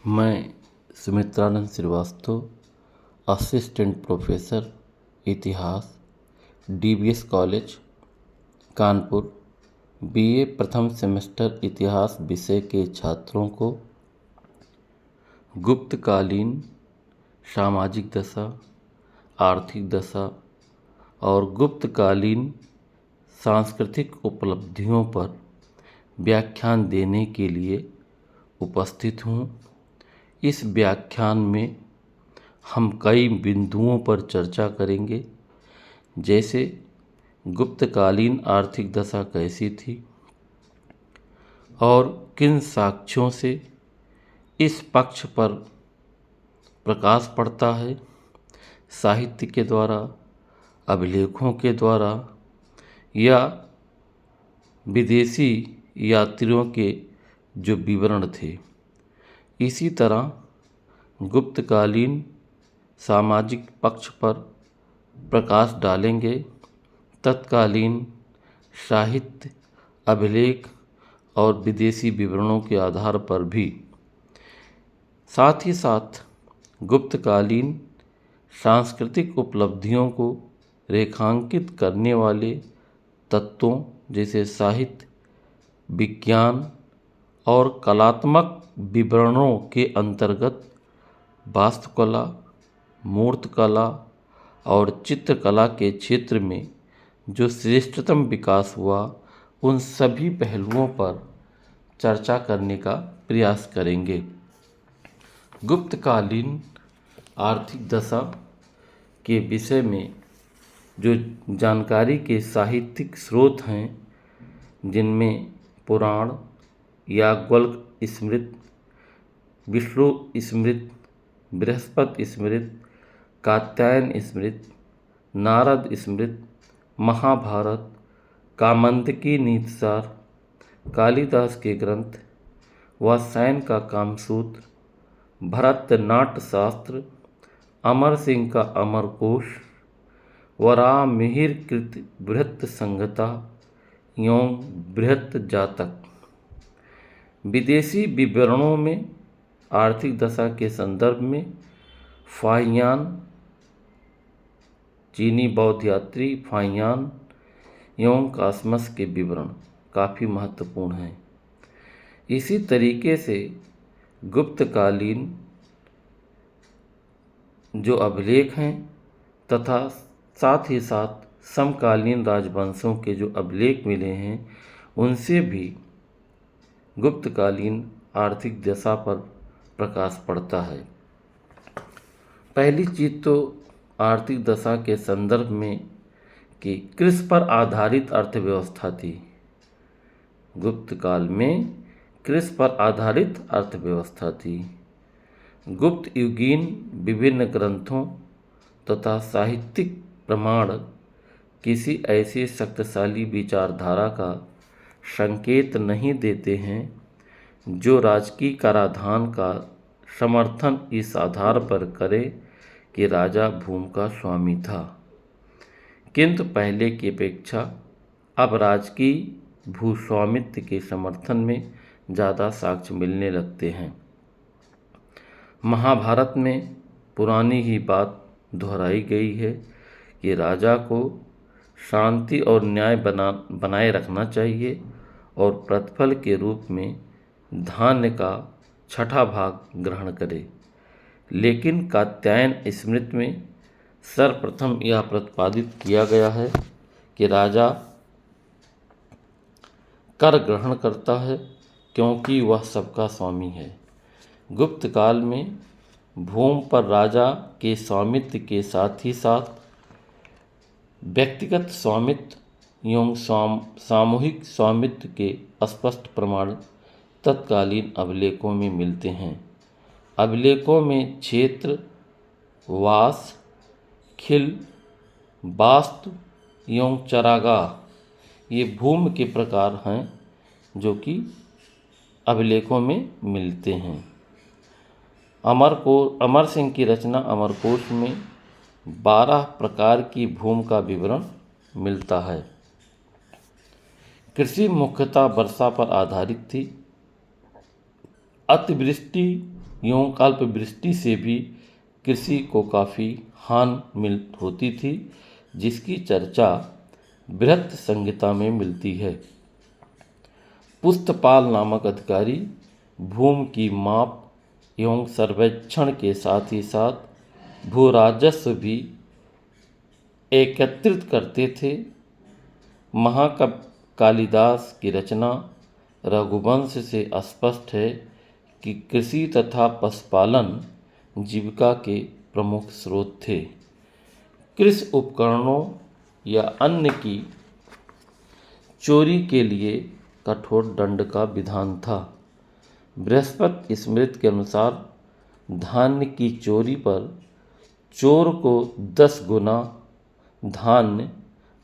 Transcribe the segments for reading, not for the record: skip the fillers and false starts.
मैं Sumitranand Srivastava, assistant professor इतिहास, DBS college Kanpur, BA प्रथम सेमेस्टर इतिहास विषय के छात्रों को गुप्तकालीन सामाजिक दशा, आर्थिक दशा और गुप्तकालीन सांस्कृतिक उपलब्धियों पर व्याख्यान देने के लिए उपस्थित हूँ। इस व्याख्यान में हम कई बिंदुओं पर चर्चा करेंगे, जैसे गुप्तकालीन आर्थिक दशा कैसी थी और किन साक्ष्यों से इस पक्ष पर प्रकाश पड़ता है, साहित्य के द्वारा, अभिलेखों के द्वारा या विदेशी यात्रियों के जो विवरण थे। इसी तरह गुप्तकालीन सामाजिक पक्ष पर प्रकाश डालेंगे, तत्कालीन साहित्य, अभिलेख और विदेशी विवरणों के आधार पर भी। साथ ही साथ गुप्तकालीन सांस्कृतिक उपलब्धियों को रेखांकित करने वाले तत्वों जैसे साहित्य, विज्ञान और कलात्मक विवरणों के अंतर्गत वास्तुकला, मूर्तिकला और चित्रकला के क्षेत्र में जो श्रेष्ठतम विकास हुआ, उन सभी पहलुओं पर चर्चा करने का प्रयास करेंगे। गुप्तकालीन आर्थिक दशा के विषय में जो जानकारी के साहित्यिक स्रोत हैं, जिनमें पुराण, याज्ञवल्क्य स्मृति, विष्णु स्मृति, बृहस्पति स्मृति, कात्यायन स्मृति, नारद स्मृति, महाभारत, कामंतकी नीतिसार, कालिदास के ग्रंथ, वात्स्यायन का कामसूत्र, भरत नाट्य शास्त्र, अमर सिंह का अमरकोश, वराहमिहिर कृत बृहत संहिता एवं बृहत जातक। विदेशी विवरणों में आर्थिक दशा के संदर्भ में फाहियान, चीनी बौद्ध यात्री फाहियान एवं कासमस के विवरण काफ़ी महत्वपूर्ण हैं। इसी तरीके से गुप्तकालीन जो अभिलेख हैं तथा साथ ही साथ समकालीन राजवंशों के जो अभिलेख मिले हैं, उनसे भी गुप्तकालीन आर्थिक दशा पर प्रकाश पड़ता है। पहली चीज़ तो आर्थिक दशा के संदर्भ में कि कृषि पर आधारित अर्थव्यवस्था थी। गुप्त काल में कृषि पर आधारित अर्थव्यवस्था थी। गुप्त युगीन विभिन्न ग्रंथों तथा साहित्यिक प्रमाण किसी ऐसी शक्तिशाली विचारधारा का संकेत नहीं देते हैं जो राजकीय कराधान का समर्थन इस आधार पर करे कि राजा भूमि का स्वामी था, किंतु पहले की अपेक्षा अब राजकीय भूस्वामित्व के समर्थन में ज़्यादा साक्ष्य मिलने लगते हैं। महाभारत में पुरानी ही बात दोहराई गई है कि राजा को शांति और न्याय बनाए रखना चाहिए और प्रतिफल के रूप में धान्य का छठा भाग ग्रहण करे। लेकिन कात्यायन स्मृति में सर्वप्रथम यह प्रतिपादित किया गया है कि राजा कर ग्रहण करता है क्योंकि वह सबका स्वामी है। गुप्त काल में भूमि पर राजा के स्वामित्व के साथ ही साथ व्यक्तिगत स्वामित्व एवं सामूहिक स्वामित्व के स्पष्ट प्रमाण तत्कालीन अभिलेखों में मिलते हैं। अभिलेखों में क्षेत्र, वास, खिल, वास्तु एवं चरागाह ये भूमि के प्रकार हैं जो कि अभिलेखों में मिलते हैं। अमर सिंह की रचना अमरकोश में 12 प्रकार की भूमि का विवरण मिलता है। कृषि मुख्यतः वर्षा पर आधारित थी। अतिवृष्टि एवं अल्पवृष्टि से भी कृषि को काफ़ी हानि होती थी, जिसकी चर्चा बृहत् संहिता में मिलती है। पुस्तपाल नामक अधिकारी भूमि की माप एवं सर्वेक्षण के साथ ही साथ भू राजस्व भी एकत्रित करते थे। महाकवि कालिदास की रचना रघुवंश से स्पष्ट है कि कृषि तथा पशुपालन जीविका के प्रमुख स्रोत थे। कृषि उपकरणों या अन्य की चोरी के लिए कठोर दंड का विधान था। बृहस्पति स्मृति के अनुसार धान्य की चोरी पर चोर को 10 गुना धान्य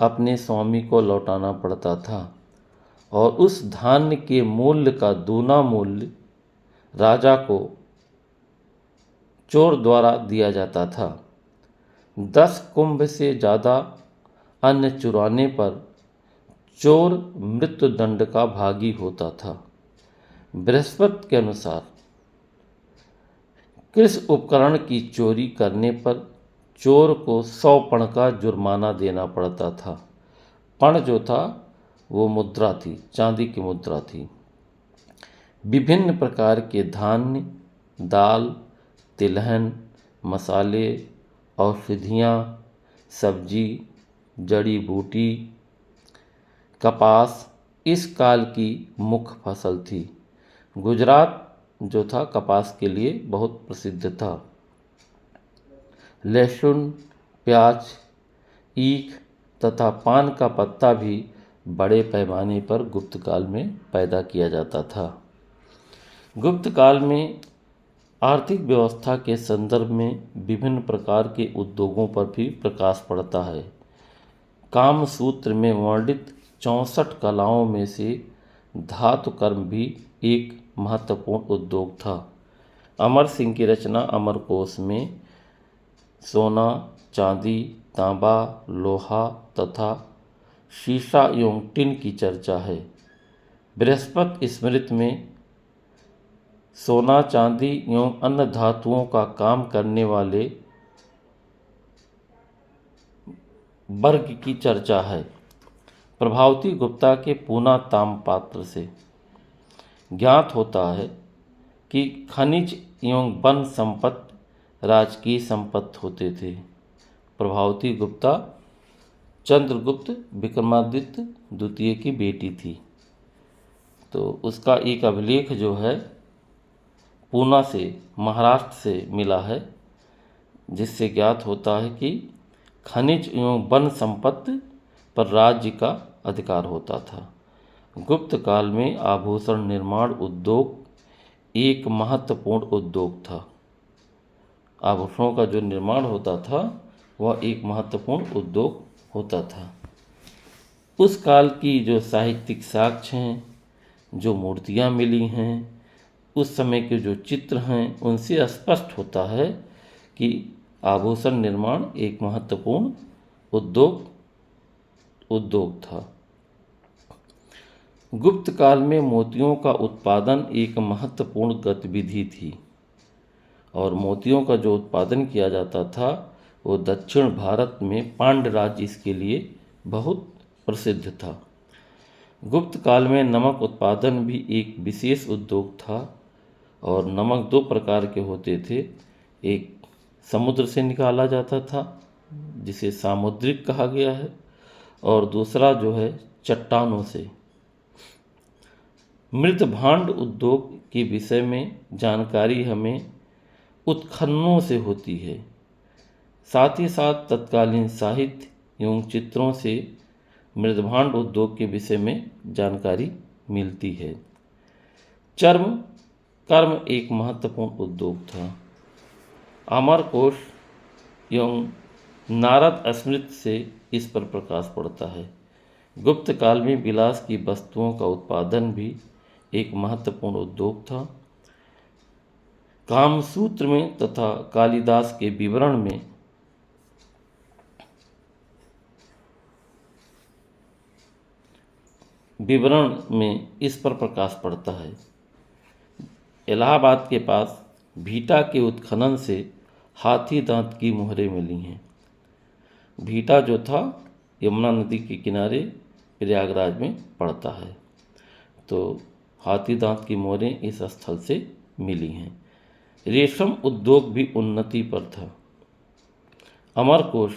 अपने स्वामी को लौटाना पड़ता था और उस धान्य के मूल्य का दूना मूल्य राजा को चोर द्वारा दिया जाता था। 10 कुंभ से ज़्यादा अन्न चुराने पर चोर मृत्युदंड का भागी होता था। बृहस्पति के अनुसार कृषि उपकरण की चोरी करने पर चोर को 100 पण का जुर्माना देना पड़ता था। पण जो था वो मुद्रा थी, चांदी की मुद्रा थी। विभिन्न प्रकार के धान्य, दाल, तिलहन, मसाले, औषधियाँ, सब्जी, जड़ी बूटी, कपास इस काल की मुख्य फसल थी। गुजरात जो था कपास के लिए बहुत प्रसिद्ध था। लहसुन, प्याज, ईख तथा पान का पत्ता भी बड़े पैमाने पर गुप्त काल में पैदा किया जाता था। गुप्त काल में आर्थिक व्यवस्था के संदर्भ में विभिन्न प्रकार के उद्योगों पर भी प्रकाश पड़ता है। कामसूत्र में वर्णित 64 कलाओं में से धातु कर्म भी एक महत्वपूर्ण उद्योग था। अमर सिंह की रचना अमरकोश में सोना, चांदी, तांबा, लोहा तथा शीशा एवं टिन की चर्चा है। बृहस्पति स्मृति में सोना, चांदी एवं अन्य धातुओं का काम करने वाले वर्ग की चर्चा है। प्रभावती गुप्ता के पूना ताम्रपात्र से ज्ञात होता है कि खनिज एवं वन संपत्ति राजकीय संपत्ति होते थे। प्रभावती गुप्ता चंद्रगुप्त विक्रमादित्य द्वितीय की बेटी थी। तो उसका एक अभिलेख जो है पूना से, महाराष्ट्र से मिला है, जिससे ज्ञात होता है कि खनिज एवं वन संपत्ति पर राज्य का अधिकार होता था। गुप्त काल में आभूषण निर्माण उद्योग एक महत्वपूर्ण उद्योग था। आभूषणों का जो निर्माण होता था वह एक महत्वपूर्ण उद्योग होता था। उस काल की जो साहित्यिक साक्ष्य हैं, जो मूर्तियाँ मिली हैं, उस समय के जो चित्र हैं, उनसे स्पष्ट होता है कि आभूषण निर्माण एक महत्वपूर्ण उद्योग था। गुप्त काल में मोतियों का उत्पादन एक महत्वपूर्ण गतिविधि थी और मोतियों का जो उत्पादन किया जाता था वो दक्षिण भारत में पांड्य राज्य इसके लिए बहुत प्रसिद्ध था। गुप्त काल में नमक उत्पादन भी एक विशेष उद्योग था और नमक 2 प्रकार के होते थे। एक समुद्र से निकाला जाता था जिसे सामुद्रिक कहा गया है और दूसरा जो है चट्टानों से। मृत भांड उद्योग के विषय में जानकारी हमें उत्खननों से होती है। साथ ही साथ तत्कालीन साहित्य एवं चित्रों से मृदभांड उद्योग के विषय में जानकारी मिलती है। चर्म कर्म एक महत्वपूर्ण उद्योग था। अमरकोश एवं नारद स्मृति से इस पर प्रकाश पड़ता है। गुप्त काल में विलास की वस्तुओं का उत्पादन भी एक महत्वपूर्ण उद्योग था। कामसूत्र में तथा कालिदास के विवरण में इस पर प्रकाश पड़ता है। इलाहाबाद के पास भीटा के उत्खनन से हाथी दांत की मोहरें मिली हैं। भीटा जो था यमुना नदी के किनारे प्रयागराज में पड़ता है, तो हाथी दांत की मोहरें इस स्थल से मिली हैं। रेशम उद्योग भी उन्नति पर था। अमरकोश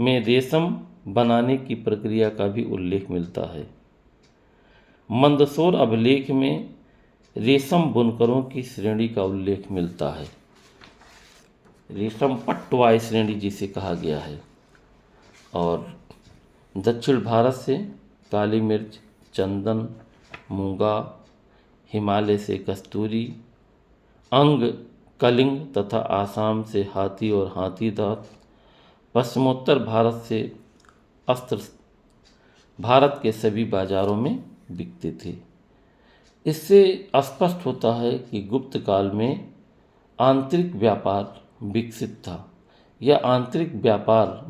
में रेशम बनाने की प्रक्रिया का भी उल्लेख मिलता है। मंदसौर अभिलेख में रेशम बुनकरों की श्रेणी का उल्लेख मिलता है। रेशम पटवाई श्रेणी जिसे कहा गया है। और दक्षिण भारत से काली मिर्च, चंदन, मूंगा, हिमालय से कस्तूरी, अंग, कलिंग तथा आसाम से हाथी और हाथी दांत, पश्चिमोत्तर भारत से अस्त्र भारत के सभी बाजारों में बिकते थे। इससे स्पष्ट होता है कि गुप्त काल में आंतरिक व्यापार विकसित था। यह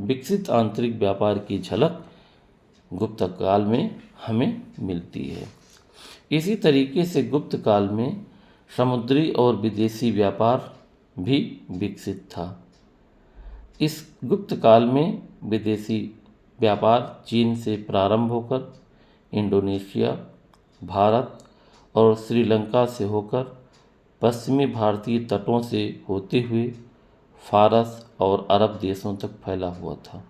विकसित आंतरिक व्यापार की झलक गुप्त काल में हमें मिलती है। इसी तरीके से गुप्त काल में समुद्री और विदेशी व्यापार भी विकसित था। इस गुप्त काल में विदेशी व्यापार चीन से प्रारंभ होकर इंडोनेशिया, भारत और श्रीलंका से होकर पश्चिमी भारतीय तटों से होते हुए फारस और अरब देशों तक फैला हुआ था।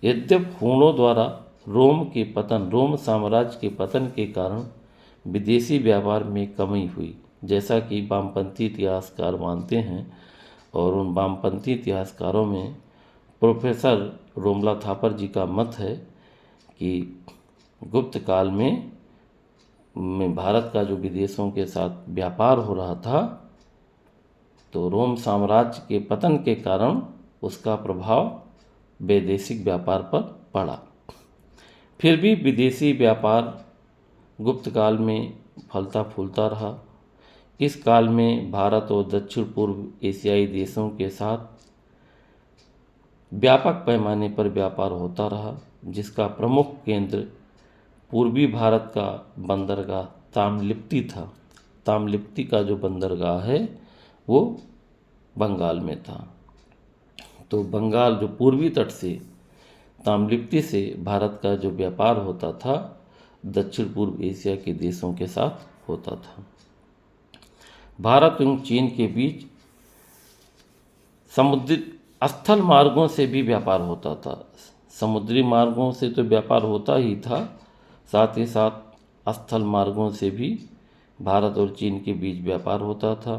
यद्यपि हूणों द्वारा रोम साम्राज्य के पतन के कारण विदेशी व्यापार में कमी हुई, जैसा कि वामपंथी इतिहासकार मानते हैं। और उन वामपंथी इतिहासकारों में प्रोफेसर रोमला थापर जी का मत है कि गुप्त काल में भारत का जो विदेशों के साथ व्यापार हो रहा था, तो रोम साम्राज्य के पतन के कारण उसका प्रभाव वैदेशिक व्यापार पर पड़ा। फिर भी विदेशी व्यापार गुप्त काल में फलता फूलता रहा। इस काल में भारत और दक्षिण पूर्व एशियाई देशों के साथ व्यापक पैमाने पर व्यापार होता रहा, जिसका प्रमुख केंद्र पूर्वी भारत का बंदरगाह तामलिप्ति था। तामलिप्ति का जो बंदरगाह है वो बंगाल में था। तो बंगाल जो पूर्वी तट से तामलिप्ति से भारत का जो व्यापार होता था, दक्षिण पूर्व एशिया के देशों के साथ होता था। भारत एवं चीन के बीच समुद्री स्थल मार्गों से भी व्यापार होता था। समुद्री मार्गों से तो व्यापार होता ही था, साथ ही साथ स्थल मार्गों से भी भारत और चीन के बीच व्यापार होता था।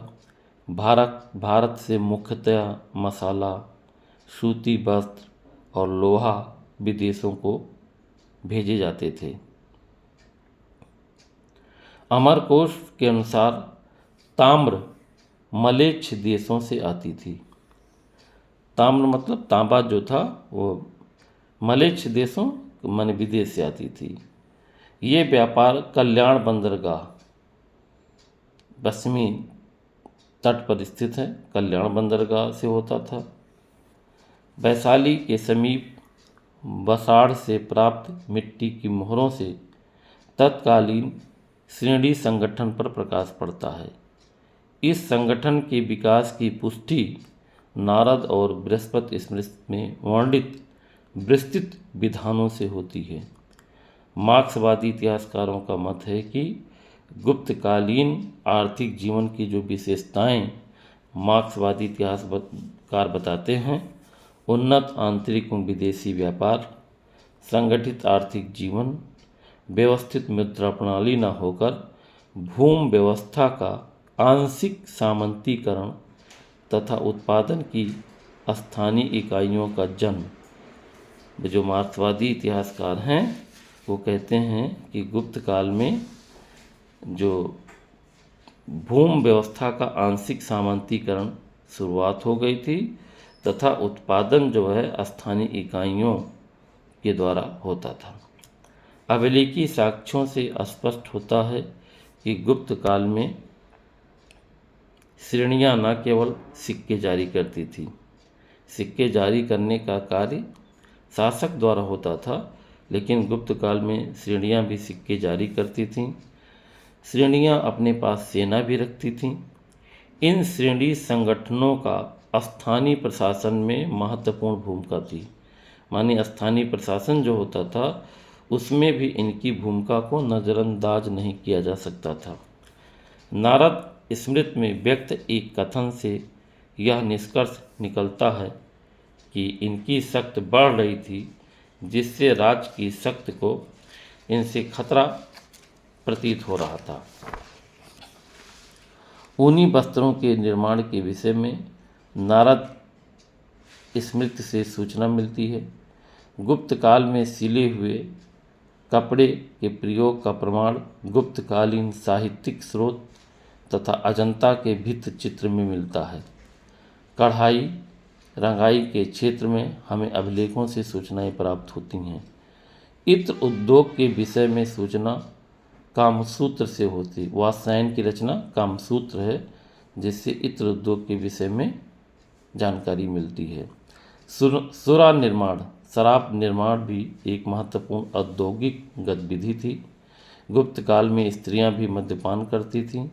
भारत से मुख्यतः मसाला, सूती वस्त्र और लोहा विदेशों को भेजे जाते थे। अमरकोश के अनुसार ताम्र मलेच्छ देशों से आती थी। ताम्र मतलब तांबा जो था वो मलेच्छ देशों माने विदेश से आती थी। ये व्यापार कल्याण बंदरगाह पश्चिमी तट पर स्थित है, कल्याण बंदरगाह से होता था। वैशाली के समीप बसाड़ से प्राप्त मिट्टी की मोहरों से तत्कालीन श्रेणी संगठन पर प्रकाश पड़ता है। इस संगठन के विकास की पुष्टि नारद और बृहस्पति स्मृति में वर्णित विस्तृत विधानों से होती है। मार्क्सवादी इतिहासकारों का मत है कि गुप्तकालीन आर्थिक जीवन की जो विशेषताएं मार्क्सवादी इतिहासकार बताते हैं, उन्नत आंतरिक एवं विदेशी व्यापार, संगठित आर्थिक जीवन, व्यवस्थित मुद्रा प्रणाली न होकर भूमि व्यवस्था का आंशिक सामंतीकरण तथा उत्पादन की स्थानीय इकाइयों का जन्म। जो मार्क्सवादी इतिहासकार हैं वो कहते हैं कि गुप्त काल में जो भूमि व्यवस्था का आंशिक सामंतीकरण शुरुआत हो गई थी तथा उत्पादन जो है स्थानीय इकाइयों के द्वारा होता था। अभिलेखीय साक्ष्यों से स्पष्ट होता है कि गुप्त काल में श्रेणियां न केवल सिक्के जारी करती थी, सिक्के जारी करने का कार्य शासक द्वारा होता था, लेकिन गुप्त काल में श्रेणियां भी सिक्के जारी करती थीं। श्रेणियां अपने पास सेना भी रखती थीं। इन श्रेणी संगठनों का स्थानीय प्रशासन में महत्वपूर्ण भूमिका थी। माने स्थानीय प्रशासन जो होता था उसमें भी इनकी भूमिका को नज़रअंदाज नहीं किया जा सकता था। नारद स्मृति में व्यक्त एक कथन से यह निष्कर्ष निकलता है कि इनकी शक्ति बढ़ रही थी, जिससे राज्य की शक्ति को इनसे खतरा प्रतीत हो रहा था। ऊनी वस्त्रों के निर्माण के विषय में नारद स्मृति से सूचना मिलती है। गुप्त काल में सिले हुए कपड़े के प्रयोग का प्रमाण गुप्तकालीन साहित्यिक स्रोत तथा अजंता के भित्ति चित्र में मिलता है। कढ़ाई रंगाई के क्षेत्र में हमें अभिलेखों से सूचनाएं प्राप्त होती हैं। इत्र उद्योग के विषय में सूचना कामसूत्र से होती। वात्स्यायन की रचना कामसूत्र है, जिससे इत्र उद्योग के विषय में जानकारी मिलती है। सुरा निर्माण, शराब निर्माण भी एक महत्वपूर्ण औद्योगिक गतिविधि थी। गुप्त काल में स्त्रियां भी मद्यपान करती थीं।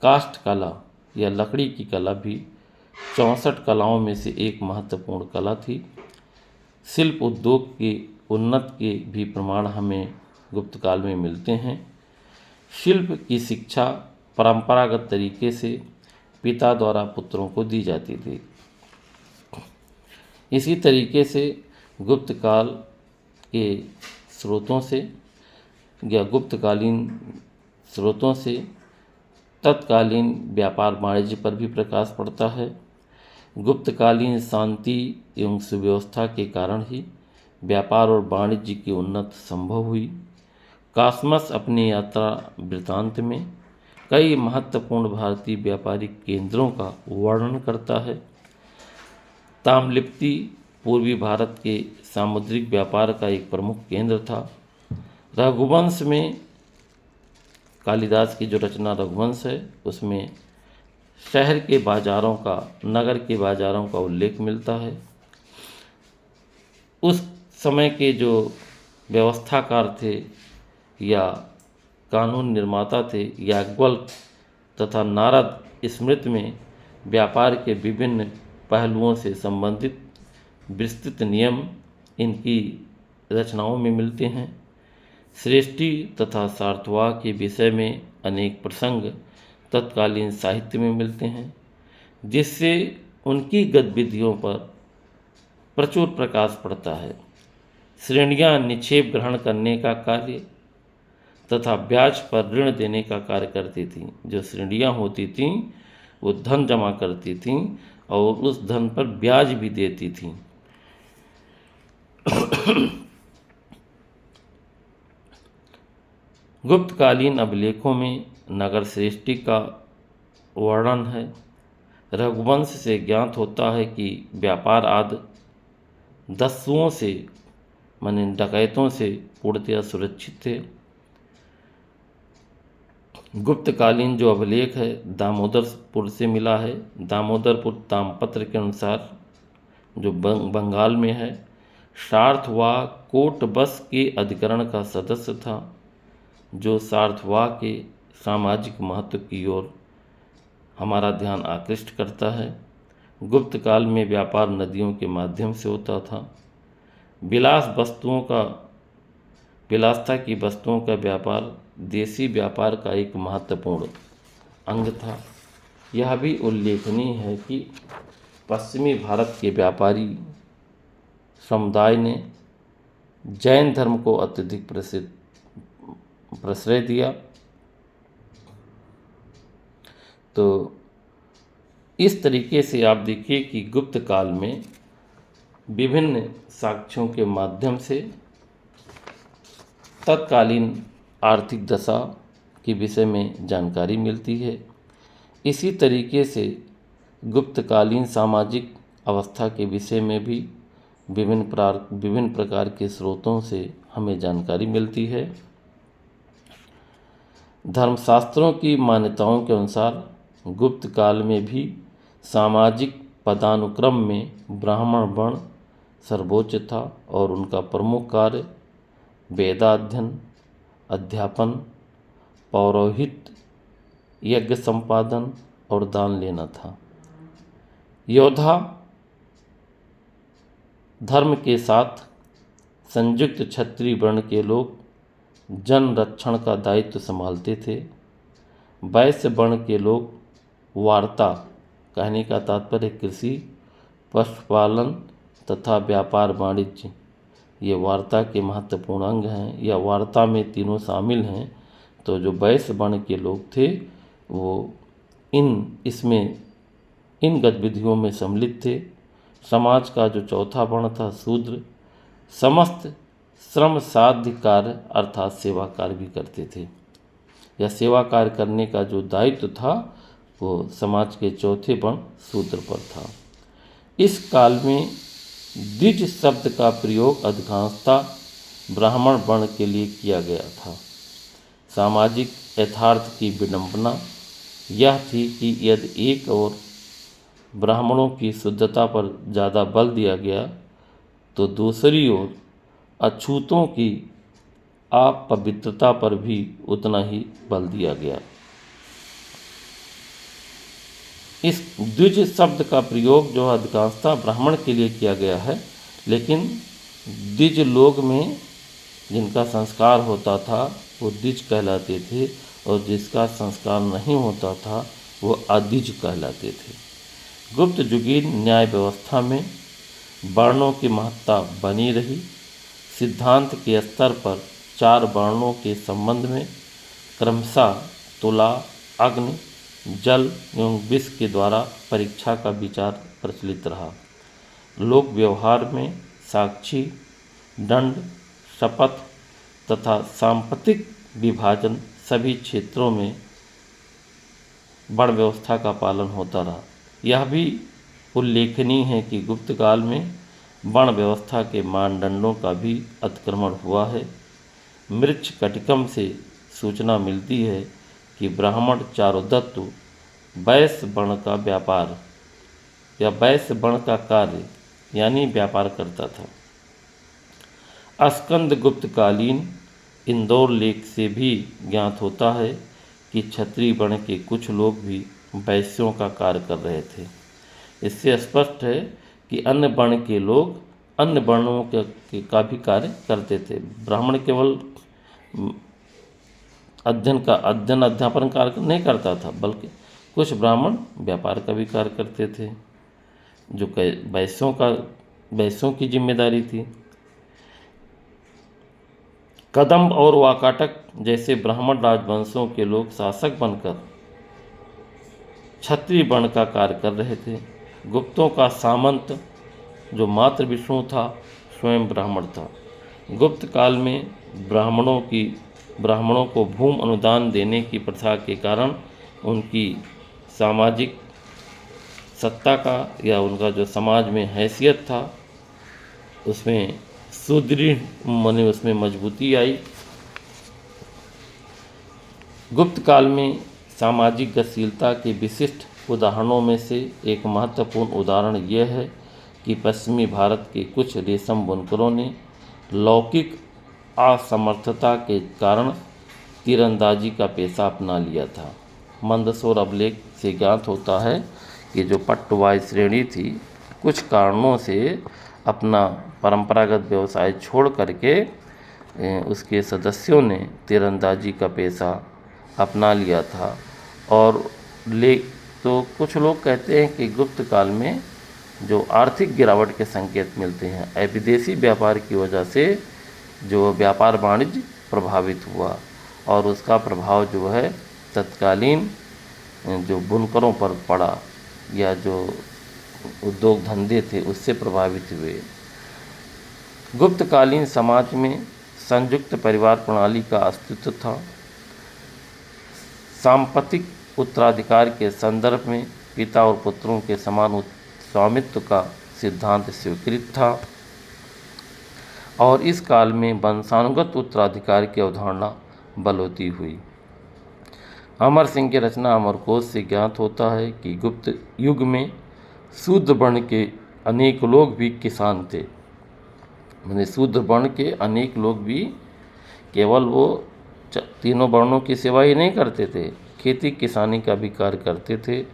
काष्ठ कला या लकड़ी की कला भी 64 कलाओं में से एक महत्वपूर्ण कला थी। शिल्प उद्योग के उन्नत के भी प्रमाण हमें गुप्त काल में मिलते हैं। शिल्प की शिक्षा परंपरागत तरीके से पिता द्वारा पुत्रों को दी जाती थी। इसी तरीके से गुप्त काल के स्रोतों से या गुप्तकालीन स्रोतों से तत्कालीन व्यापार वाणिज्य पर भी प्रकाश पड़ता है। गुप्तकालीन शांति एवं सुव्यवस्था के कारण ही व्यापार और वाणिज्य की उन्नति संभव हुई। कासमस अपनी यात्रा वृत्तांत में कई महत्वपूर्ण भारतीय व्यापारिक केंद्रों का वर्णन करता है। ताम्रलिप्ति पूर्वी भारत के सामुद्रिक व्यापार का एक प्रमुख केंद्र था। रघुवंश में कालिदास की जो रचना रघुवंश है उसमें शहर के बाजारों का, नगर के बाजारों का उल्लेख मिलता है। उस समय के जो व्यवस्थाकार थे या कानून निर्माता थे, याज्ञवल्क्य तथा नारद स्मृति में व्यापार के विभिन्न पहलुओं से संबंधित विस्तृत नियम इनकी रचनाओं में मिलते हैं। श्रेष्ठी तथा सार्थवाह के विषय में अनेक प्रसंग तत्कालीन साहित्य में मिलते हैं, जिससे उनकी गतिविधियों पर प्रचुर प्रकाश पड़ता है। श्रेणियाँ निक्षेप ग्रहण करने का कार्य तथा ब्याज पर ऋण देने का कार्य करती थीं। जो श्रेणियाँ होती थीं वो धन जमा करती थीं और उस धन पर ब्याज भी देती थीं। गुप्तकालीन अभिलेखों में नगर श्रेष्ठी का वर्णन है। रघुवंश से ज्ञात होता है कि व्यापार आदि दस्युओं से माने डकैतों से पूर्णतया सुरक्षित थे। गुप्तकालीन जो अभिलेख है दामोदरपुर से मिला है। दामोदरपुर तामपत्र के अनुसार जो बंगाल में है, सार्थवाह कोटबस के अधिकरण का सदस्य था, जो सार्थवाह के सामाजिक महत्व की ओर हमारा ध्यान आकृष्ट करता है। गुप्त काल में व्यापार नदियों के माध्यम से होता था। विलासता की वस्तुओं का व्यापार देसी व्यापार का एक महत्वपूर्ण अंग था। यह भी उल्लेखनीय है कि पश्चिमी भारत के व्यापारी समुदाय ने जैन धर्म को अत्यधिक प्रश्रय दिया। तो इस तरीके से आप देखिए कि गुप्त काल में विभिन्न साक्ष्यों के माध्यम से तत्कालीन आर्थिक दशा के विषय में जानकारी मिलती है। इसी तरीके से गुप्तकालीन सामाजिक अवस्था के विषय में भी विभिन्न प्रकार के स्रोतों से हमें जानकारी मिलती है। धर्मशास्त्रों की मान्यताओं के अनुसार गुप्त काल में भी सामाजिक पदानुक्रम में ब्राह्मण वर्ण सर्वोच्च था और उनका प्रमुख कार्य वेदाध्ययन, अध्यापन, पौरोहित्य, यज्ञ संपादन और दान लेना था। योद्धा धर्म के साथ संयुक्त क्षत्रिय वर्ण के लोग जन रक्षण का दायित्व संभालते थे। वैश्य वर्ण के लोग वार्ता, कहने का तात्पर्य कृषि, पशुपालन तथा व्यापार वाणिज्य, ये वार्ता के महत्वपूर्ण अंग हैं, या वार्ता में तीनों शामिल हैं। तो जो वैश्य वर्ण के लोग थे वो इन गतिविधियों में सम्मिलित थे। समाज का जो चौथा वर्ण था शूद्र, समस्त श्रम साध्य कार्य अर्थात सेवा कार्य भी करते थे। या सेवा कार्य करने का जो दायित्व था वो समाज के चौथे वर्ण शूद्र पर था। इस काल में द्विज शब्द का प्रयोग अधिकांशतः ब्राह्मण वर्ण के लिए किया गया था। सामाजिक यथार्थ की विडंबना यह थी कि यदि एक और ब्राह्मणों की शुद्धता पर ज़्यादा बल दिया गया तो दूसरी ओर अछूतों की अपवित्रता पर भी उतना ही बल दिया गया। इस द्विज शब्द का प्रयोग जो अधिकांशतः ब्राह्मण के लिए किया गया है, लेकिन द्विज लोग में जिनका संस्कार होता था वो द्विज कहलाते थे, और जिसका संस्कार नहीं होता था वो अद्विज कहलाते थे। गुप्त युगीन न्याय व्यवस्था में वर्णों की महत्ता बनी रही। सिद्धांत के स्तर पर 4 वर्णों के संबंध में क्रमशः तुला, अग्नि, जल एवं विष के द्वारा परीक्षा का विचार प्रचलित रहा। लोक व्यवहार में साक्षी, दंड, शपथ तथा सांपत्तिक विभाजन सभी क्षेत्रों में वर्ण व्यवस्था का पालन होता रहा। यह भी उल्लेखनीय है कि गुप्त काल में वर्ण व्यवस्था के मानदंडों का भी अतिक्रमण हुआ है। मृच्छकटिकम से सूचना मिलती है कि ब्राह्मण चारुदत्त वैश्य वर्ण का व्यापार या वैश्य वर्ण का कार्य यानी व्यापार करता था। स्कंदगुप्तकालीन इंदौर लेख से भी ज्ञात होता है कि क्षत्रिय वर्ण के कुछ लोग भी वैश्यों का कार्य कर रहे थे। इससे स्पष्ट है कि अन्य वर्ण के लोग अन्य वर्णों का भी कार्य करते थे। ब्राह्मण केवल अध्यापन कार्य नहीं करता था, बल्कि कुछ ब्राह्मण व्यापार का भी कार्य करते थे, जो वैश्यों की जिम्मेदारी थी। कदंब और वाकाटक जैसे ब्राह्मण राजवंशों के लोग शासक बनकर क्षत्रिय वर्ण का कार्य कर रहे थे। गुप्तों का सामंत जो मातृ विष्णु था स्वयं ब्राह्मण था। गुप्त काल में ब्राह्मणों को भूमि अनुदान देने की प्रथा के कारण उनकी सामाजिक सत्ता का या उनका जो समाज में हैसियत था उसमें सुदृढ़ माने उसमें मजबूती आई। गुप्त काल में सामाजिक गतिशीलता के विशिष्ट उदाहरणों में से एक महत्वपूर्ण उदाहरण यह है कि पश्चिमी भारत के कुछ रेशम बुनकरों ने लौकिक असमर्थता के कारण तीरंदाजी का पेशा अपना लिया था। मंदसौर अभिलेख से ज्ञात होता है कि जो पट्टवाई श्रेणी थी कुछ कारणों से अपना परंपरागत व्यवसाय छोड़ करके उसके सदस्यों ने तीरंदाजी का पेशा अपना लिया था। और तो कुछ लोग कहते हैं कि गुप्त काल में जो आर्थिक गिरावट के संकेत मिलते हैं, विदेशी व्यापार की वजह से जो व्यापार वाणिज्य प्रभावित हुआ और उसका प्रभाव जो है तत्कालीन जो बुनकरों पर पड़ा या जो उद्योग धंधे थे उससे प्रभावित हुए। गुप्तकालीन समाज में संयुक्त परिवार प्रणाली का अस्तित्व था। सांपत्तिक उत्तराधिकार के संदर्भ में पिता और पुत्रों के समान स्वामित्व का सिद्धांत स्वीकृत था और इस काल में वंशानुगत उत्तराधिकार की अवधारणा बलवती हुई। अमर सिंह की रचना अमरकोश से ज्ञात होता है कि गुप्त युग में शूद्र वर्ण के अनेक लोग भी किसान थे। माने शूद्र वर्ण के अनेक लोग भी केवल वो तीनों वर्णों की सेवा ही नहीं करते थे, खेती किसानी का भी कार्य करते थे।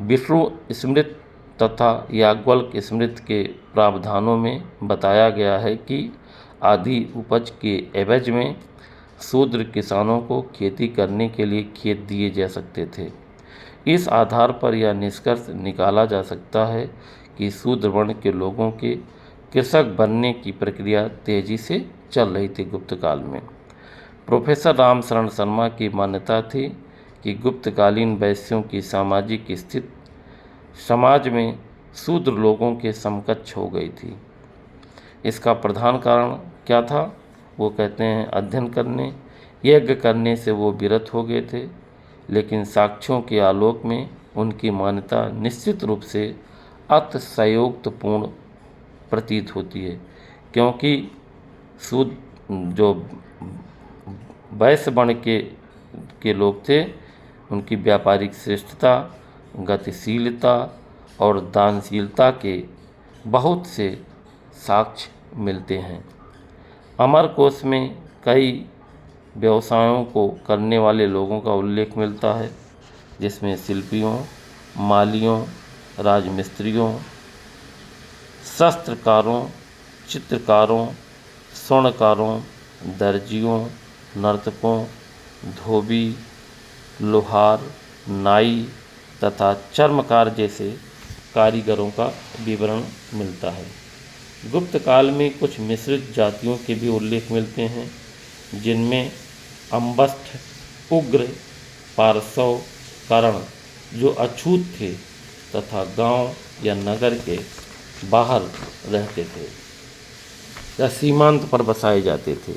विष्णु स्मृति तथा याज्ञवल्क्य स्मृति के प्रावधानों में बताया गया है कि आधी उपज के एवज में शूद्र किसानों को खेती करने के लिए खेत दिए जा सकते थे। इस आधार पर यह निष्कर्ष निकाला जा सकता है कि शूद्र वर्ण के लोगों के कृषक बनने की प्रक्रिया तेजी से चल रही थी गुप्त काल में। प्रोफेसर रामशरण शर्मा की मान्यता थी कि गुप्तकालीन वैश्यों की सामाजिक स्थिति समाज में शूद्र लोगों के समकक्ष हो गई थी। इसका प्रधान कारण क्या था? वो कहते हैं अध्ययन करने, यज्ञ करने से वो विरत हो गए थे, लेकिन साक्ष्यों के आलोक में उनकी मान्यता निश्चित रूप से अतिशयोक्तिपूर्ण प्रतीत होती है, क्योंकि शूद्र जो वैश्य वर्ण के लोग थे, उनकी व्यापारिक श्रेष्ठता, गतिशीलता और दानशीलता के बहुत से साक्ष्य मिलते हैं। अमरकोश में कई व्यवसायों को करने वाले लोगों का उल्लेख मिलता है, जिसमें शिल्पियों, मालियों, राजमिस्त्रियों, शस्त्रकारों, चित्रकारों, स्वर्णकारों, दर्जियों, नर्तकों, धोबी, लोहार, नाई तथा चर्मकार जैसे कारीगरों का विवरण मिलता है। गुप्त काल में कुछ मिश्रित जातियों के भी उल्लेख मिलते हैं, जिनमें अम्बस्ठ, उग्र, पारसव, कर्ण जो अछूत थे तथा गांव या नगर के बाहर रहते थे या सीमांत पर बसाए जाते थे।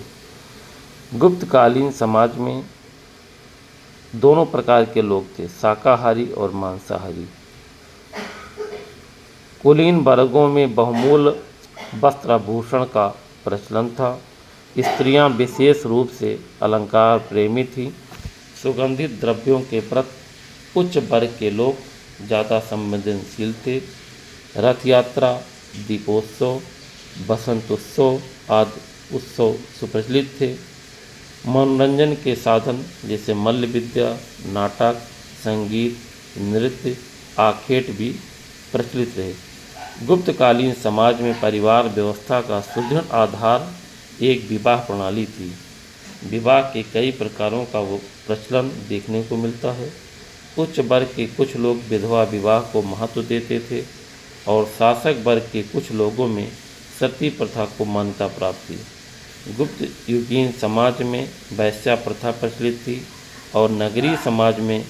गुप्तकालीन समाज में दोनों प्रकार के लोग थे, शाकाहारी और मांसाहारी। कुलीन वर्गों में बहुमूल्य वस्त्राभूषण का प्रचलन था। स्त्रियां विशेष रूप से अलंकार प्रेमी थीं। सुगंधित द्रव्यों के प्रति उच्च वर्ग के लोग ज़्यादा संवेदनशील थे। रथ यात्रा, दीपोत्सव, बसंतोत्सव आदि उत्सव सुप्रचलित थे। मनोरंजन के साधन जैसे मल्ल विद्या, नाटक, संगीत, नृत्य, आखेट भी प्रचलित रहे। गुप्तकालीन समाज में परिवार व्यवस्था का सुदृढ़ आधार एक विवाह प्रणाली थी। विवाह के कई प्रकारों का वो प्रचलन देखने को मिलता है। उच्च वर्ग के कुछ लोग विधवा विवाह को महत्व देते थे और शासक वर्ग के कुछ लोगों में सती प्रथा को मान्यता प्राप्त थी। गुप्त युगीन समाज में वैश्या प्रथा प्रचलित थी और नगरीय समाज में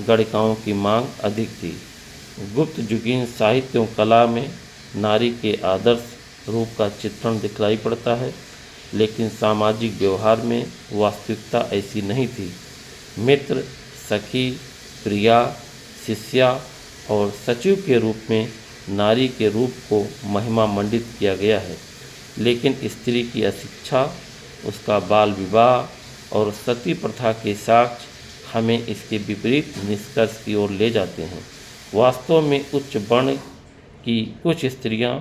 गणिकाओं की मांग अधिक थी। गुप्त युगीन साहित्य और कला में नारी के आदर्श रूप का चित्रण दिखलाई पड़ता है, लेकिन सामाजिक व्यवहार में वास्तविकता ऐसी नहीं थी। मित्र, सखी, प्रिया, शिष्या और सचिव के रूप में नारी के रूप को महिमा मंडित किया गया है, लेकिन स्त्री की अशिक्षा, उसका बाल विवाह और सती प्रथा के साक्ष्य हमें इसके विपरीत निष्कर्ष की ओर ले जाते हैं। वास्तव में उच्च वर्ण की कुछ स्त्रियां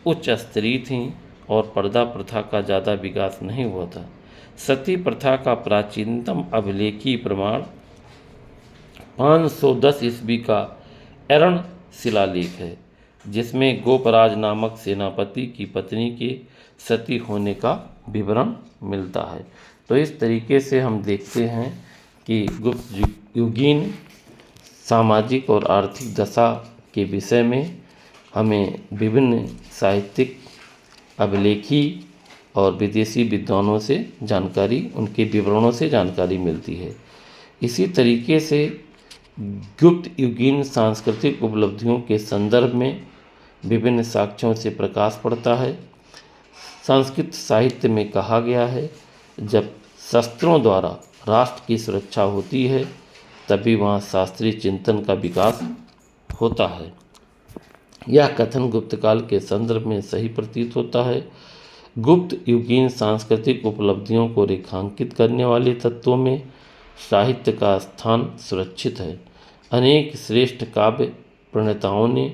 उच्च स्तरीय थीं और पर्दा प्रथा का ज़्यादा विकास नहीं हुआ था। सती प्रथा का प्राचीनतम अभिलेखीय प्रमाण 510 ईस्वी का एरण शिलालेख है, जिसमें गोपराज नामक सेनापति की पत्नी के सती होने का विवरण मिलता है। तो इस तरीके से हम देखते हैं कि गुप्त युगीन सामाजिक और आर्थिक दशा के विषय में हमें विभिन्न साहित्यिक, अभिलेखीय और विदेशी विद्वानों से जानकारी, उनके विवरणों से जानकारी मिलती है। इसी तरीके से गुप्त युगीन सांस्कृतिक उपलब्धियों के संदर्भ में विभिन्न साक्ष्यों से प्रकाश पड़ता है। संस्कृत साहित्य में कहा गया है, जब शस्त्रों द्वारा राष्ट्र की सुरक्षा होती है तभी वहाँ शास्त्रीय चिंतन का विकास होता है। यह कथन गुप्तकाल के संदर्भ में सही प्रतीत होता है। गुप्त युगीन सांस्कृतिक उपलब्धियों को रेखांकित करने वाले तत्वों में साहित्य का स्थान सुरक्षित है। अनेक श्रेष्ठ काव्य प्रणेताओं ने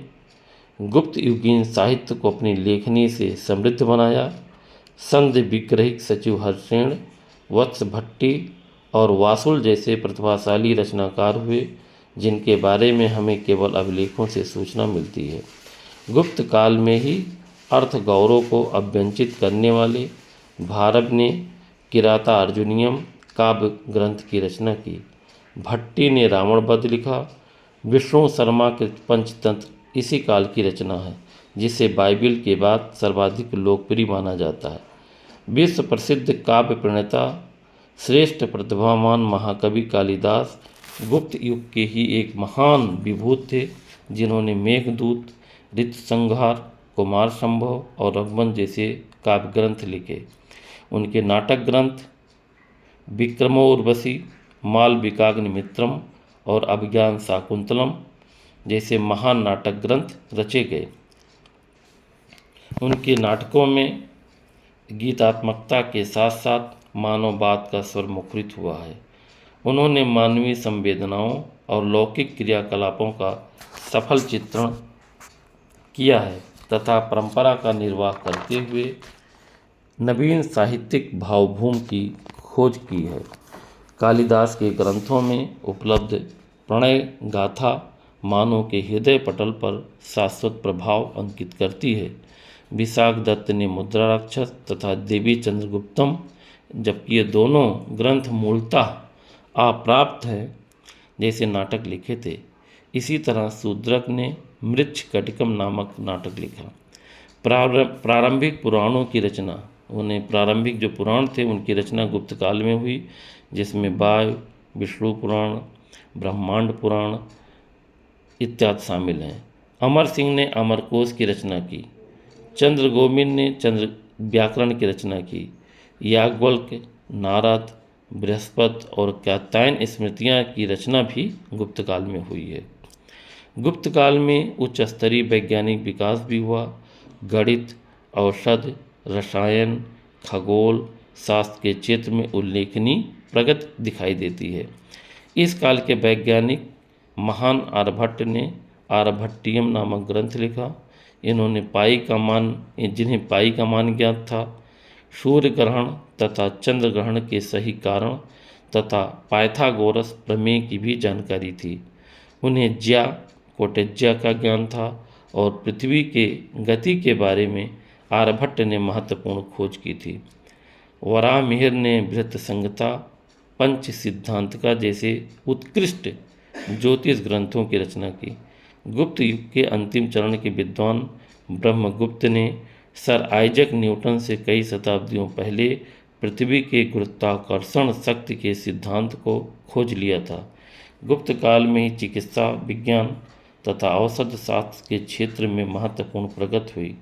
गुप्त युगीन साहित्य को अपनी लेखनी से समृद्ध बनाया। संध विग्रहिक सचिव हर्षेण, वत्स भट्टी और वासुल जैसे प्रतिभाशाली रचनाकार हुए। जिनके बारे में हमें केवल अभिलेखों से सूचना मिलती है। गुप्त काल में ही अर्थ गौरव को अभ्यंचित करने वाले भारव ने किराता अर्जुनियम काव्य ग्रंथ की रचना की। भट्टी ने रावण वध लिखा। विष्णु शर्मा के पंचतंत्र इसी काल की रचना है, जिसे बाइबिल के बाद सर्वाधिक लोकप्रिय माना जाता है। विश्व प्रसिद्ध काव्य प्रणेता श्रेष्ठ प्रतिभावान महाकवि कालिदास गुप्त युग के ही एक महान विभूत थे, जिन्होंने मेघदूत, ऋतुसंहार, कुमार संभव और रघुवंश जैसे काव्य ग्रंथ लिखे। उनके नाटक ग्रंथ विक्रमोर्वशी, मालविकाग्निमित्रम और अभिज्ञान शाकुंतलम जैसे महान नाटक ग्रंथ रचे गए। उनके नाटकों में गीतात्मकता के साथ साथ मानववाद का स्वर मुखरित हुआ है। उन्होंने मानवीय संवेदनाओं और लौकिक क्रियाकलापों का सफल चित्रण किया है तथा परंपरा का निर्वाह करते हुए नवीन साहित्यिक भावभूमि की खोज की है। कालिदास के ग्रंथों में उपलब्ध प्रणय गाथा मानव के हृदय पटल पर शाश्वत प्रभाव अंकित करती है। विशाख दत्त ने मुद्रा राक्षस तथा देवी चंद्रगुप्तम, जबकि ये दोनों ग्रंथ मूलतः अप्राप्त है जैसे नाटक लिखे थे। इसी तरह शूद्रक ने मृच्छकटिकम नामक नाटक लिखा। प्रारंभिक पुराणों की रचना, उन्हें प्रारंभिक जो पुराण थे उनकी रचना गुप्त काल में हुई, जिसमें वायु, विष्णु पुराण, ब्रह्मांड पुराण इत्यादि शामिल हैं। अमर सिंह ने अमरकोश की रचना की। चंद्रगोविंद ने चंद्र व्याकरण की रचना की। याज्ञवल्क्य, नारद, बृहस्पति और कात्यायन स्मृतियाँ की रचना भी गुप्त काल में हुई है। गुप्त काल में उच्च स्तरीय वैज्ञानिक विकास भी हुआ। गणित, औषध, रसायन, खगोल शास्त्र के क्षेत्र में उल्लेखनीय प्रगति दिखाई देती है। इस काल के वैज्ञानिक महान आर्यभट्ट ने आर्यभट्टियम नामक ग्रंथ लिखा। जिन्हें पाई का मान ज्ञात था। सूर्य ग्रहण तथा चंद्र ग्रहण के सही कारण तथा पाइथागोरस प्रमेय की भी जानकारी थी। उन्हें ज्या कोटेज्या का ज्ञान था और पृथ्वी के गति के बारे में आर्यभट्ट ने महत्वपूर्ण खोज की थी। वराहमिहिर ने बृहत संहिता, पंच सिद्धांतिका जैसे उत्कृष्ट ज्योतिष ग्रंथों की रचना की। गुप्त युग के अंतिम चरण के विद्वान ब्रह्मगुप्त ने सर आइजक न्यूटन से कई शताब्दियों पहले पृथ्वी के गुरुत्वाकर्षण शक्ति के सिद्धांत को खोज लिया था। गुप्त काल में ही चिकित्सा विज्ञान तथा औषध शास्त्र के क्षेत्र में महत्वपूर्ण प्रगति हुई।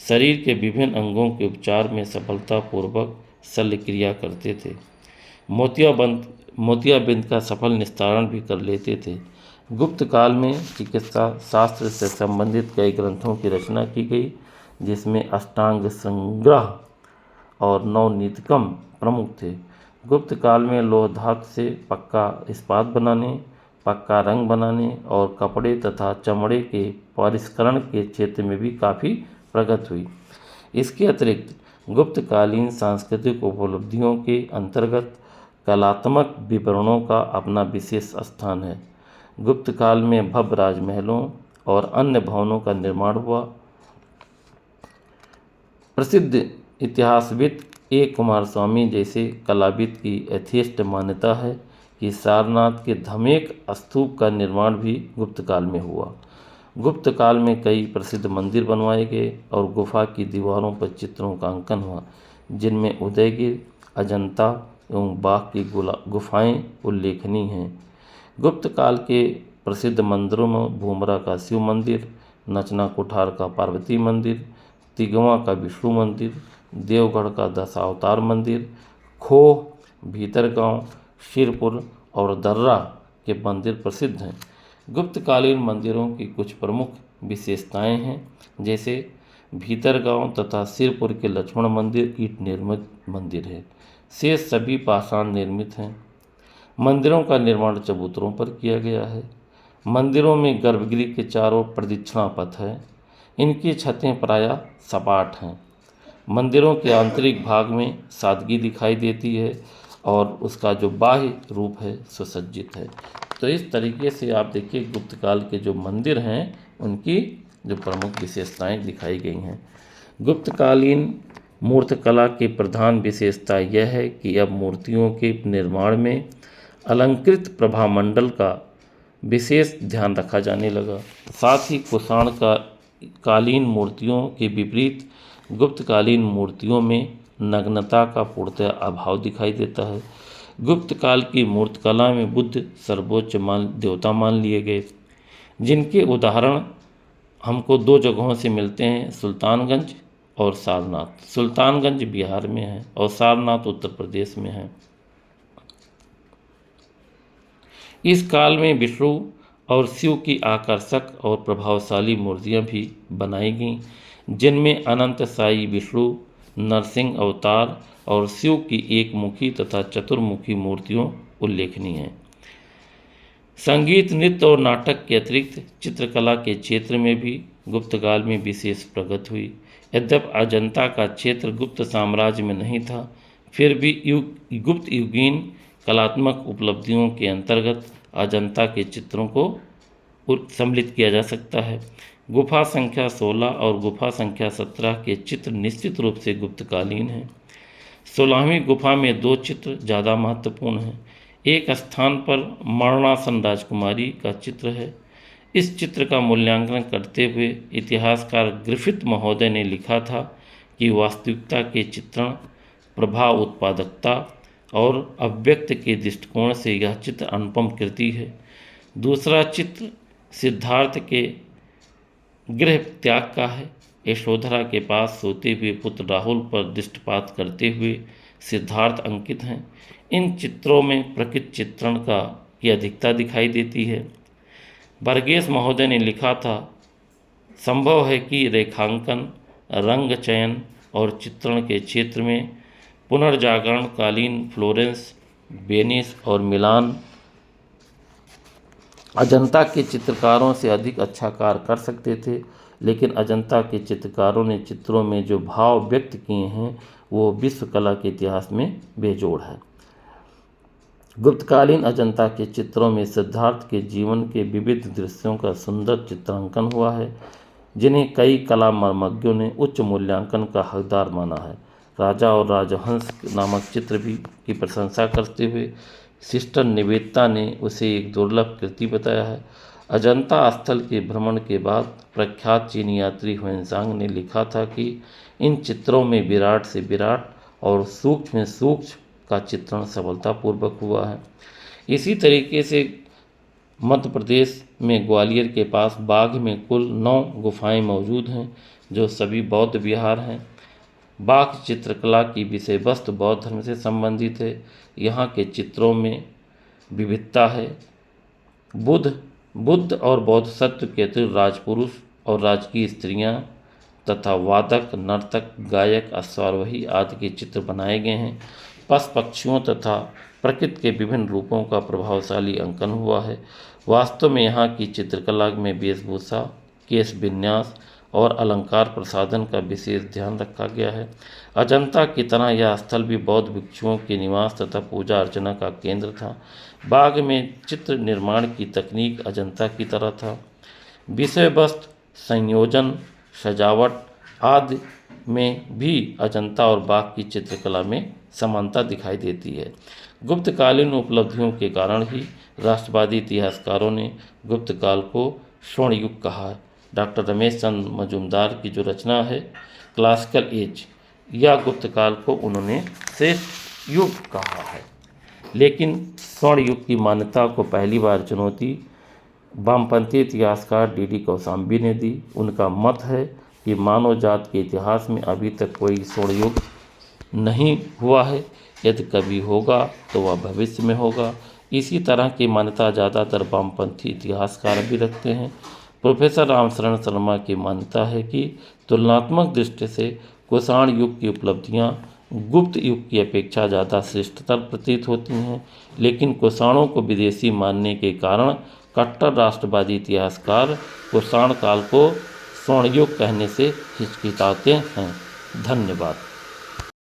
शरीर के विभिन्न अंगों के उपचार में सफलतापूर्वक शल्य क्रिया करते थे। मोतियाबिंद का सफल निस्तारण भी कर लेते थे। गुप्त काल में चिकित्सा शास्त्र से संबंधित कई ग्रंथों की रचना की गई, जिसमें अष्टांग संग्रह और नवनीतकम प्रमुख थे। गुप्त काल में लौह धातु से पक्का इस्पात बनाने, पक्का रंग बनाने और कपड़े तथा चमड़े के परिष्करण के क्षेत्र में भी काफ़ी प्रगति हुई। इसके अतिरिक्त गुप्तकालीन सांस्कृतिक उपलब्धियों के अंतर्गत कलात्मक विवरणों का अपना विशेष स्थान है। गुप्त काल में भव्य राजमहलों और अन्य भवनों का निर्माण हुआ। प्रसिद्ध इतिहासविद ए कुमार स्वामी जैसे कलाविद की यथेष्ट मान्यता है कि सारनाथ के धमेक स्तूप का निर्माण भी गुप्त काल में हुआ। गुप्त काल में कई प्रसिद्ध मंदिर बनवाए गए और गुफा की दीवारों पर चित्रों का अंकन हुआ, जिनमें उदयगिर, अजंता एवं बाघ की गुफाएं उल्लेखनीय हैं। गुप्त काल के प्रसिद्ध मंदिरों में भूमरा का शिव मंदिर, नचना कुठार का पार्वती मंदिर, तिगवा का विष्णु मंदिर, देवगढ़ का दशावतार मंदिर, खोह, भीतरगांव, शिरपुर और दर्रा के मंदिर प्रसिद्ध हैं। गुप्तकालीन मंदिरों की कुछ प्रमुख विशेषताएं हैं, जैसे भीतरगांव तथा सिरपुर के लक्ष्मण मंदिर ईंट निर्मित मंदिर है। शेष सभी पाषाण निर्मित हैं। मंदिरों का निर्माण चबूतरों पर किया गया है। मंदिरों में गर्भगृह के चारों प्रदक्षिणा पथ है। इनकी छतें प्रायः सपाट हैं। मंदिरों के आंतरिक भाग में सादगी दिखाई देती है और उसका जो बाह्य रूप है सुसज्जित है। तो इस तरीके से आप देखिए गुप्त काल के जो मंदिर हैं उनकी जो प्रमुख विशेषताएं दिखाई गई हैं। गुप्तकालीन मूर्तिकला की प्रधान विशेषता यह है कि अब मूर्तियों के निर्माण में अलंकृत प्रभामंडल का विशेष ध्यान रखा जाने लगा। साथ ही कुषाण कालीन मूर्तियों के विपरीत गुप्तकालीन मूर्तियों में नग्नता का पूर्णतः अभाव दिखाई देता है। गुप्त काल की मूर्तिकला में बुद्ध सर्वोच्च देवता मान लिए गए, जिनके उदाहरण हमको दो जगहों से मिलते हैं, सुल्तानगंज और सारनाथ। सुल्तानगंज बिहार में है और सारनाथ उत्तर प्रदेश में है। इस काल में विष्णु और शिव की आकर्षक और प्रभावशाली मूर्तियां भी बनाई गईं, जिनमें अनंत साई विष्णु, नरसिंह अवतार और शिव की एक मुखी तथा चतुर्मुखी मूर्तियों उल्लेखनीय हैं। संगीत, नृत्य और नाटक के अतिरिक्त चित्रकला के क्षेत्र में भी गुप्तकाल में विशेष प्रगति हुई। यद्यपि अजंता का क्षेत्र गुप्त साम्राज्य में नहीं था, फिर भी गुप्त युगीन कलात्मक उपलब्धियों के अंतर्गत अजंता के चित्रों को सम्मिलित किया जा सकता है। गुफा संख्या 16 और गुफा संख्या 17 के चित्र निश्चित रूप से गुप्तकालीन हैं। 16वीं गुफा में 2 चित्र ज़्यादा महत्वपूर्ण हैं। एक स्थान पर मरणासन राजकुमारी का चित्र है। इस चित्र का मूल्यांकन करते हुए इतिहासकार ग्रिफिथ महोदय ने लिखा था कि वास्तविकता के चित्रण, प्रभाव, उत्पादकता और अव्यक्त के दृष्टिकोण से यह चित्र अनुपम कृति है। दूसरा चित्र सिद्धार्थ के गृह त्याग का है। यशोधरा के पास सोते हुए पुत्र राहुल पर दृष्टिपात करते हुए सिद्धार्थ अंकित हैं। इन चित्रों में प्रकृति चित्रण की अधिकता दिखाई देती है। वर्गेश महोदय ने लिखा था, संभव है कि रेखांकन, रंग चयन और चित्रण के क्षेत्र में पुनर्जागरण कालीन फ्लोरेंस, वेनिस और मिलान अजंता के चित्रकारों से अधिक अच्छा कार्य कर सकते थे, लेकिन अजंता के चित्रकारों ने चित्रों में जो भाव व्यक्त किए हैं वो विश्व कला के इतिहास में बेजोड़ है। गुप्तकालीन अजंता के चित्रों में सिद्धार्थ के जीवन के विविध दृश्यों का सुंदर चित्रांकन हुआ है, जिन्हें कई कला मर्मज्ञों ने उच्च मूल्यांकन का हकदार माना है। राजा और राजहंस नामक चित्र की प्रशंसा करते हुए सिस्टर निवेदिता ने उसे एक दुर्लभ कृति बताया है। अजंता स्थल के भ्रमण के बाद प्रख्यात चीनी यात्री हुएनसांग ने लिखा था कि इन चित्रों में विराट से विराट और सूक्ष्म में सूक्ष्म का चित्रण सफलतापूर्वक हुआ है। इसी तरीके से मध्य प्रदेश में ग्वालियर के पास बाघ में कुल 9 गुफाएं मौजूद हैं, जो सभी बौद्ध विहार हैं। बाघ चित्रकला की विषय वस्तु बौद्ध धर्म से संबंधित है। यहाँ के चित्रों में विविधता है। बुद्ध और बोधिसत्व के अतिरिक्त राजपुरुष और राजकीय स्त्रियाँ तथा वादक, नर्तक, गायक, अश्वारोही आदि के चित्र बनाए गए हैं। पशु पक्षियों तथा प्रकृति के विभिन्न रूपों का प्रभावशाली अंकन हुआ है। वास्तव में यहाँ की चित्रकला में वेशभूषा, केश विन्यास और अलंकार प्रसाधन का विशेष ध्यान रखा गया है। अजंता की तरह यह स्थल भी बौद्ध भिक्षुओं के निवास तथा पूजा अर्चना का केंद्र था। बाग में चित्र निर्माण की तकनीक अजंता की तरह था। विषय वस्तु, संयोजन, सजावट आदि में भी अजंता और बाग की चित्रकला में समानता दिखाई देती है। गुप्तकालीन उपलब्धियों के कारण ही राष्ट्रवादी इतिहासकारों ने गुप्त काल को स्वर्ण युग कहा है। डॉक्टर रमेश चंद्र मजूमदार की जो रचना है क्लासिकल एज, या गुप्त काल को उन्होंने श्रेष्ठ युग कहा है। लेकिन स्वर्ण युग की मान्यता को पहली बार चुनौती वामपंथी इतिहासकार डी.डी. कौशाम्बी ने दी। उनका मत है कि मानव जाति के इतिहास में अभी तक कोई स्वर्ण युग नहीं हुआ है, यदि कभी होगा तो वह भविष्य में होगा। इसी तरह की मान्यता ज़्यादातर वामपंथी इतिहासकार भी रखते हैं। प्रोफेसर रामशरण शर्मा की मान्यता है कि तुलनात्मक दृष्टि से कुषाण युग की उपलब्धियां गुप्त युग की अपेक्षा ज़्यादा श्रेष्ठतर प्रतीत होती हैं, लेकिन कुषाणों को विदेशी मानने के कारण कट्टर राष्ट्रवादी इतिहासकार कुषाण काल को स्वर्ण युग कहने से हिचकिचाते हैं। धन्यवाद।